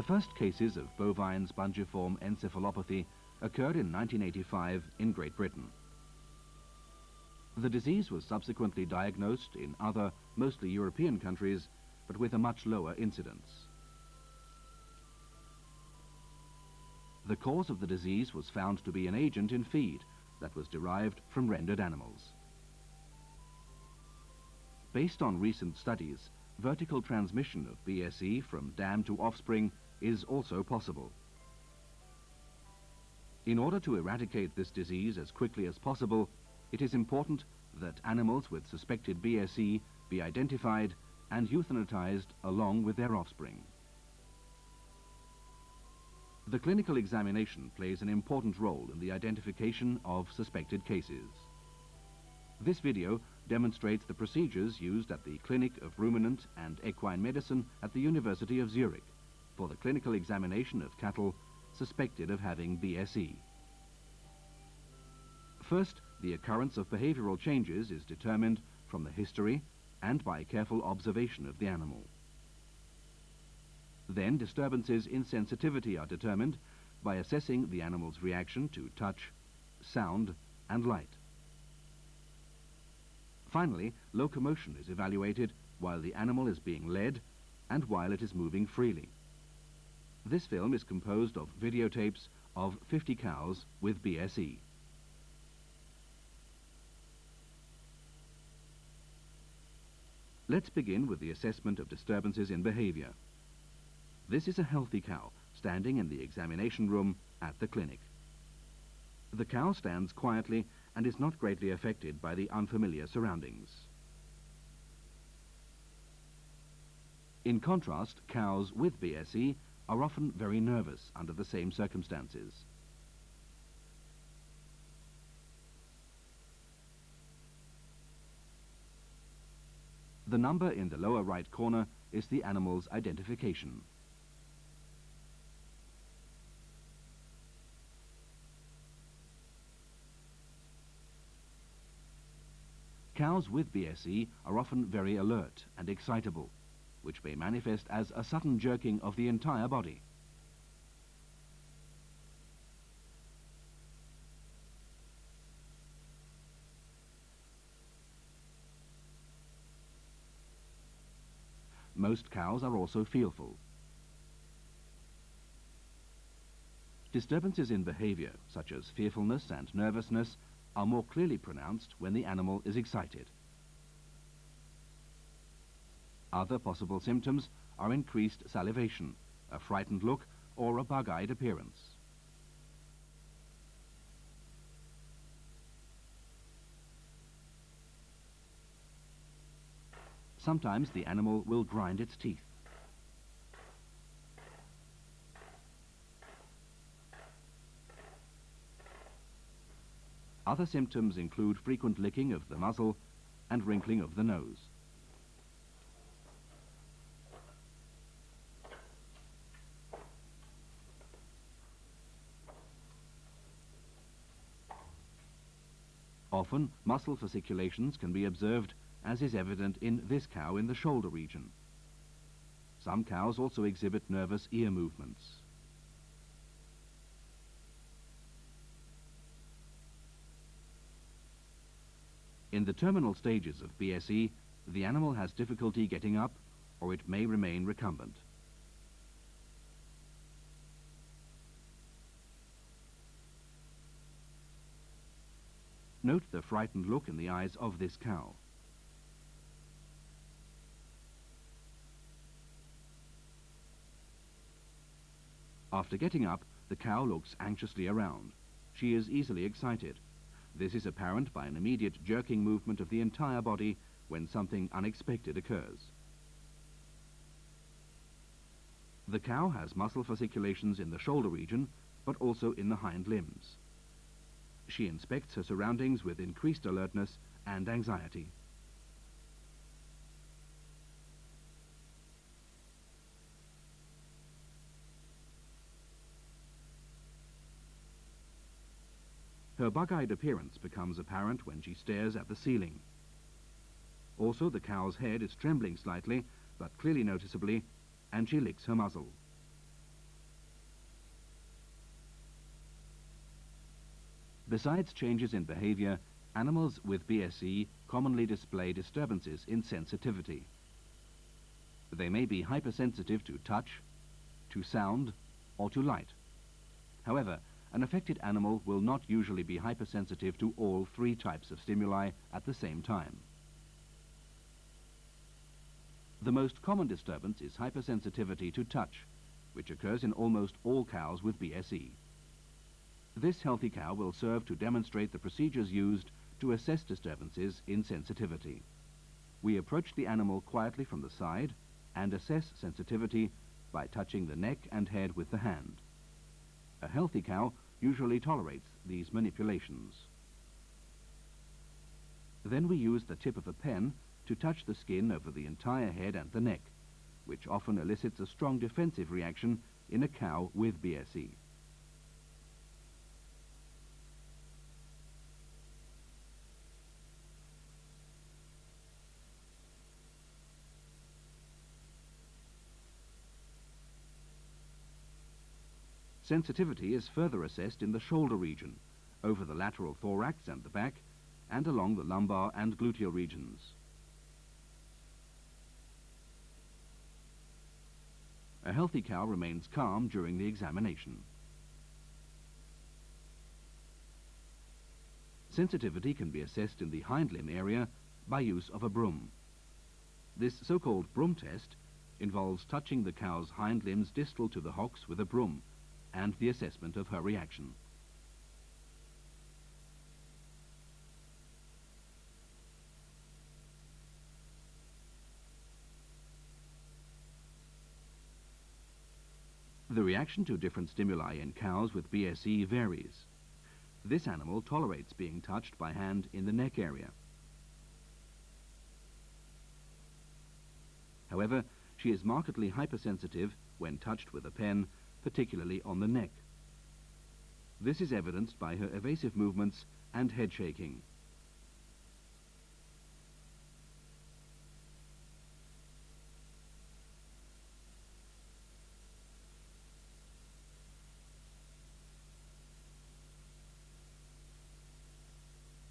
The first cases of bovine spongiform encephalopathy occurred in 1985 in Great Britain. The disease was subsequently diagnosed in other, mostly European countries, but with a much lower incidence. The cause of the disease was found to be an agent in feed that was derived from rendered animals. Based on recent studies, vertical transmission of BSE from dam to offspring is also possible. In order to eradicate this disease as quickly as possible, it is important that animals with suspected BSE be identified and euthanized along with their offspring. The clinical examination plays an important role in the identification of suspected cases. This video demonstrates the procedures used at the Clinic of Ruminant and Equine Medicine at the University of Zurich for the clinical examination of cattle suspected of having BSE. First, the occurrence of behavioral changes is determined from the history and by careful observation of the animal. Then disturbances in sensitivity are determined by assessing the animal's reaction to touch, sound and light. Finally, locomotion is evaluated while the animal is being led and while it is moving freely. This film is composed of videotapes of 50 cows with BSE. Let's begin with the assessment of disturbances in behaviour. This is a healthy cow standing in the examination room at the clinic. The cow stands quietly and is not greatly affected by the unfamiliar surroundings. In contrast, cows with BSE are often very nervous under the same circumstances. The number in the lower right corner is the animal's identification. Cows with BSE are often very alert and excitable, which may manifest as a sudden jerking of the entire body. Most cows are also feelful. Disturbances in behaviour, such as fearfulness and nervousness, are more clearly pronounced when the animal is excited. Other possible symptoms are increased salivation, a frightened look, or a bug-eyed appearance. Sometimes the animal will grind its teeth. Other symptoms include frequent licking of the muzzle and wrinkling of the nose. Often, muscle fasciculations can be observed, as is evident in this cow in the shoulder region. Some cows also exhibit nervous ear movements. In the terminal stages of BSE, the animal has difficulty getting up, or it may remain recumbent. Note the frightened look in the eyes of this cow. After getting up, the cow looks anxiously around. She is easily excited. This is apparent by an immediate jerking movement of the entire body when something unexpected occurs. The cow has muscle fasciculations in the shoulder region, but also in the hind limbs. She inspects her surroundings with increased alertness and anxiety. Her bug-eyed appearance becomes apparent when she stares at the ceiling. Also, the cow's head is trembling slightly, but clearly noticeably, and she licks her muzzle. Besides changes in behaviour, animals with BSE commonly display disturbances in sensitivity. They may be hypersensitive to touch, to sound, or to light. However, an affected animal will not usually be hypersensitive to all three types of stimuli at the same time. The most common disturbance is hypersensitivity to touch, which occurs in almost all cows with BSE. This healthy cow will serve to demonstrate the procedures used to assess disturbances in sensitivity. We approach the animal quietly from the side and assess sensitivity by touching the neck and head with the hand. A healthy cow usually tolerates these manipulations. Then we use the tip of a pen to touch the skin over the entire head and the neck, which often elicits a strong defensive reaction in a cow with BSE. Sensitivity is further assessed in the shoulder region, over the lateral thorax and the back, and along the lumbar and gluteal regions. A healthy cow remains calm during the examination. Sensitivity can be assessed in the hind limb area by use of a broom. This so-called broom test involves touching the cow's hind limbs distal to the hocks with a broom and the assessment of her reaction. The reaction to different stimuli in cows with BSE varies. This animal tolerates being touched by hand in the neck area. However, she is markedly hypersensitive when touched with a pen, particularly on the neck. This is evidenced by her evasive movements and head shaking.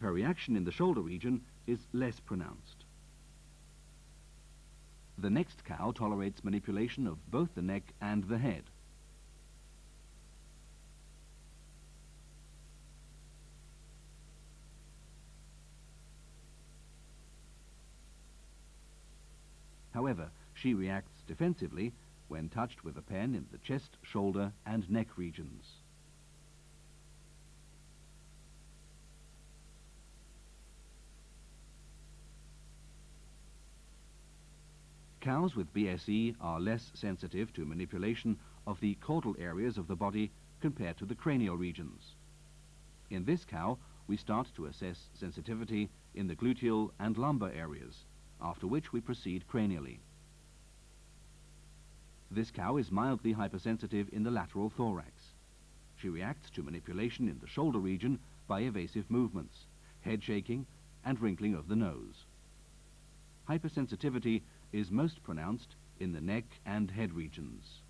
Her reaction in the shoulder region is less pronounced. The next cow tolerates manipulation of both the neck and the head. However, she reacts defensively when touched with a pen in the chest, shoulder, and neck regions. Cows with BSE are less sensitive to manipulation of the caudal areas of the body compared to the cranial regions. In this cow, we start to assess sensitivity in the gluteal and lumbar areas, after which we proceed cranially. This cow is mildly hypersensitive in the lateral thorax. She reacts to manipulation in the shoulder region by evasive movements, head shaking, and wrinkling of the nose. Hypersensitivity is most pronounced in the neck and head regions.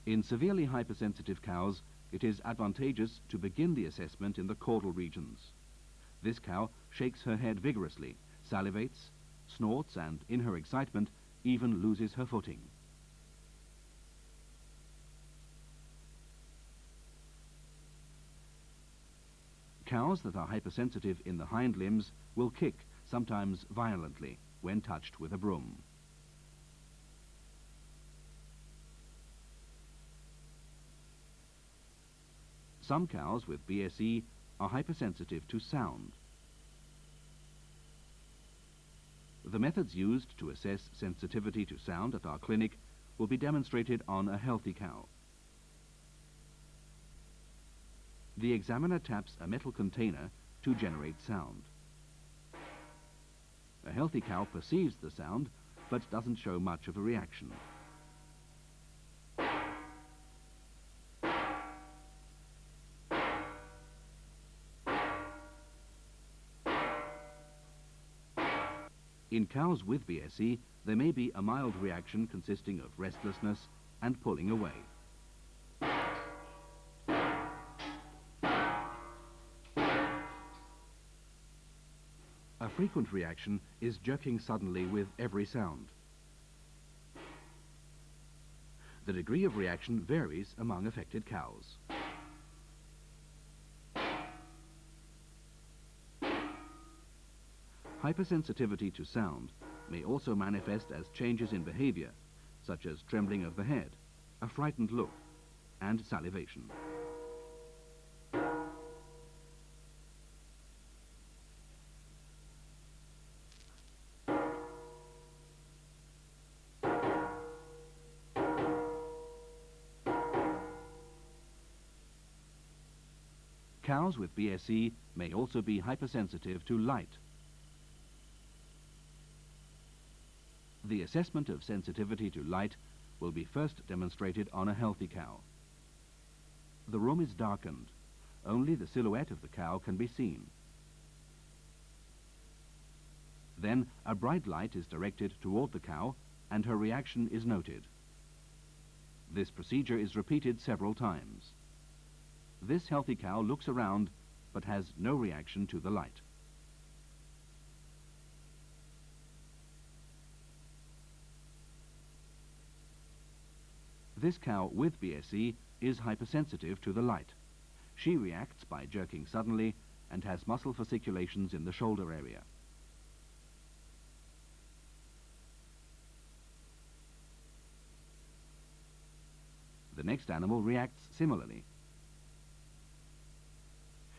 In severely hypersensitive cows, it is advantageous to begin the assessment in the caudal regions. This cow shakes her head vigorously, salivates, snorts, and in her excitement even loses her footing. Cows that are hypersensitive in the hind limbs will kick, sometimes violently, when touched with a broom. Some cows with BSE are hypersensitive to sound. The methods used to assess sensitivity to sound at our clinic will be demonstrated on a healthy cow. The examiner taps a metal container to generate sound. A healthy cow perceives the sound, but doesn't show much of a reaction. In cows with BSE, there may be a mild reaction consisting of restlessness and pulling away. A frequent reaction is jerking suddenly with every sound. The degree of reaction varies among affected cows. Hypersensitivity to sound may also manifest as changes in behaviour, such as trembling of the head, a frightened look, and salivation. Cows with BSE may also be hypersensitive to light. The assessment of sensitivity to light will be first demonstrated on a healthy cow. The room is darkened. Only the silhouette of the cow can be seen. Then a bright light is directed toward the cow and her reaction is noted. This procedure is repeated several times. This healthy cow looks around but has no reaction to the light. This cow with BSE is hypersensitive to the light. She reacts by jerking suddenly and has muscle fasciculations in the shoulder area. The next animal reacts similarly.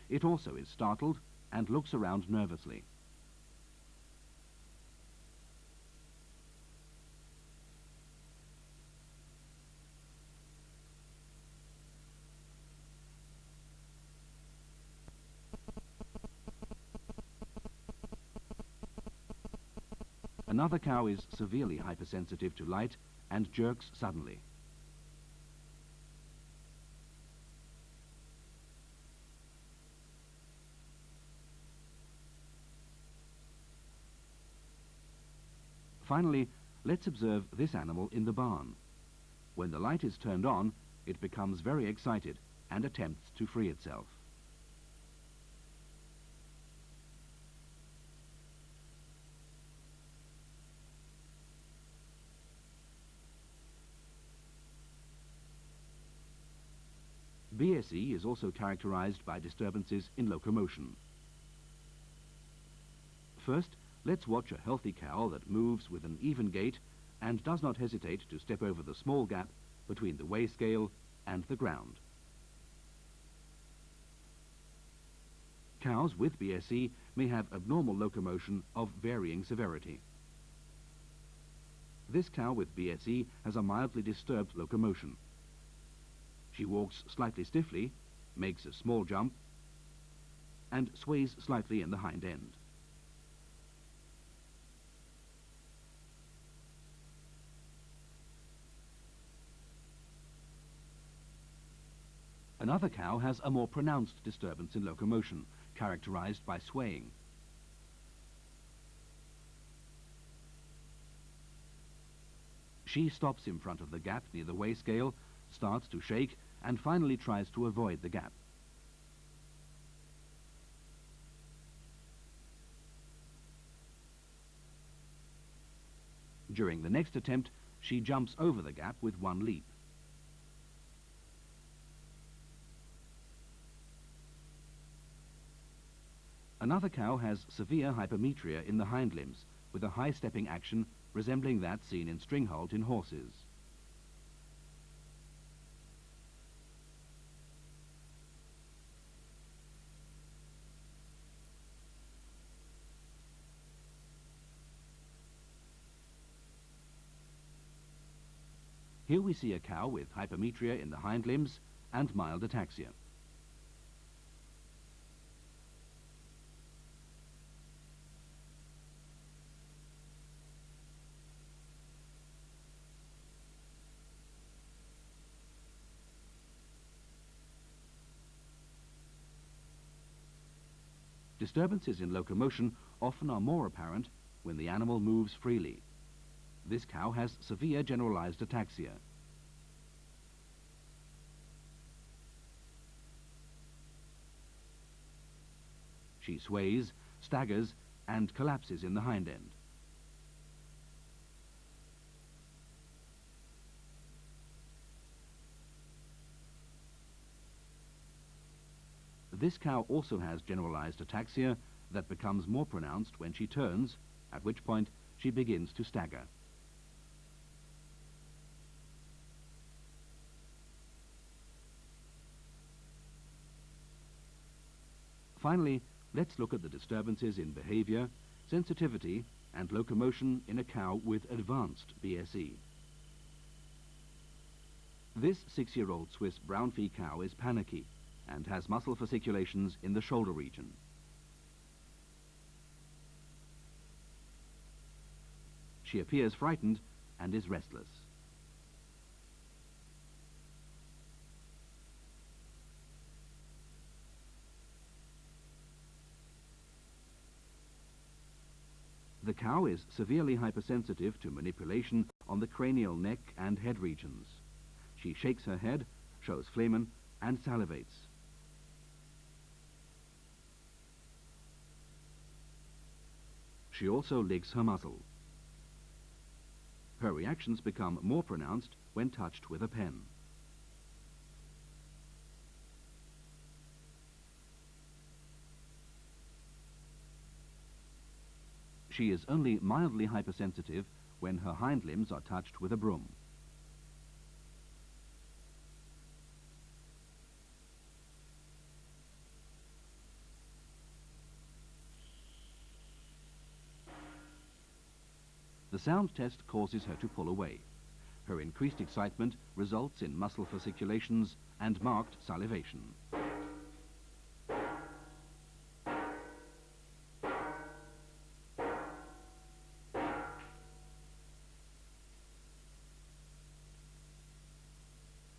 It also is startled and looks around nervously. Another cow is severely hypersensitive to light and jerks suddenly. Finally, let's observe this animal in the barn. When the light is turned on, it becomes very excited and attempts to free itself. BSE is also characterized by disturbances in locomotion. First, let's watch a healthy cow that moves with an even gait and does not hesitate to step over the small gap between the weigh scale and the ground. Cows with BSE may have abnormal locomotion of varying severity. This cow with BSE has a mildly disturbed locomotion. She walks slightly stiffly, makes a small jump, and sways slightly in the hind end. Another cow has a more pronounced disturbance in locomotion, characterized by swaying. She stops in front of the gap near the weigh scale, starts to shake, and finally tries to avoid the gap. During the next attempt, she jumps over the gap with one leap. Another cow has severe hypermetria in the hind limbs, with a high stepping action resembling that seen in string halt in horses. Here we see a cow with hypermetria in the hind limbs and mild ataxia. Disturbances in locomotion often are more apparent when the animal moves freely. This cow has severe generalized ataxia. She sways, staggers, and collapses in the hind end. This cow also has generalized ataxia that becomes more pronounced when she turns, at which point she begins to stagger. Finally, let's look at the disturbances in behaviour, sensitivity and locomotion in a cow with advanced BSE. This 6-year-old Swiss brown fee cow is panicky and has muscle fasciculations in the shoulder region. She appears frightened and is restless. The cow is severely hypersensitive to manipulation on the cranial neck and head regions. She shakes her head, shows phlegm, and salivates. She also licks her muzzle. Her reactions become more pronounced when touched with a pen. She is only mildly hypersensitive when her hind limbs are touched with a broom. The sound test causes her to pull away. Her increased excitement results in muscle fasciculations and marked salivation.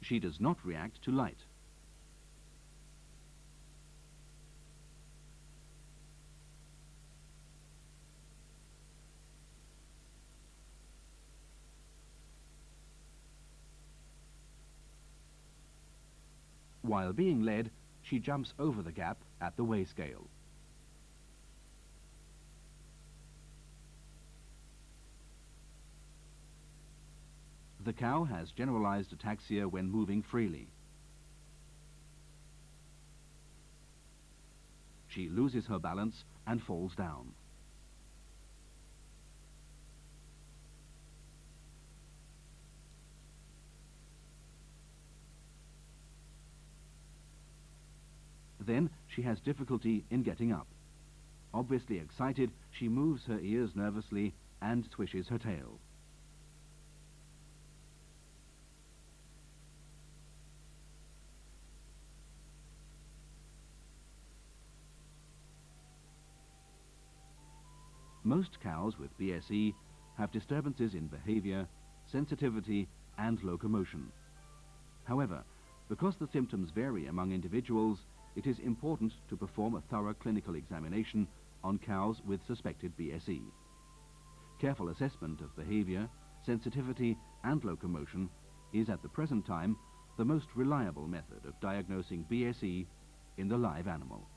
She does not react to light. While being led, she jumps over the gap at the weigh scale. The cow has generalized ataxia when moving freely. She loses her balance and falls down. Then she has difficulty in getting up. Obviously excited, she moves her ears nervously and swishes her tail. Most cows with BSE have disturbances in behaviour, sensitivity and locomotion. However, because the symptoms vary among individuals, it is important to perform a thorough clinical examination on cows with suspected BSE. Careful assessment of behaviour, sensitivity and locomotion is at the present time the most reliable method of diagnosing BSE in the live animal.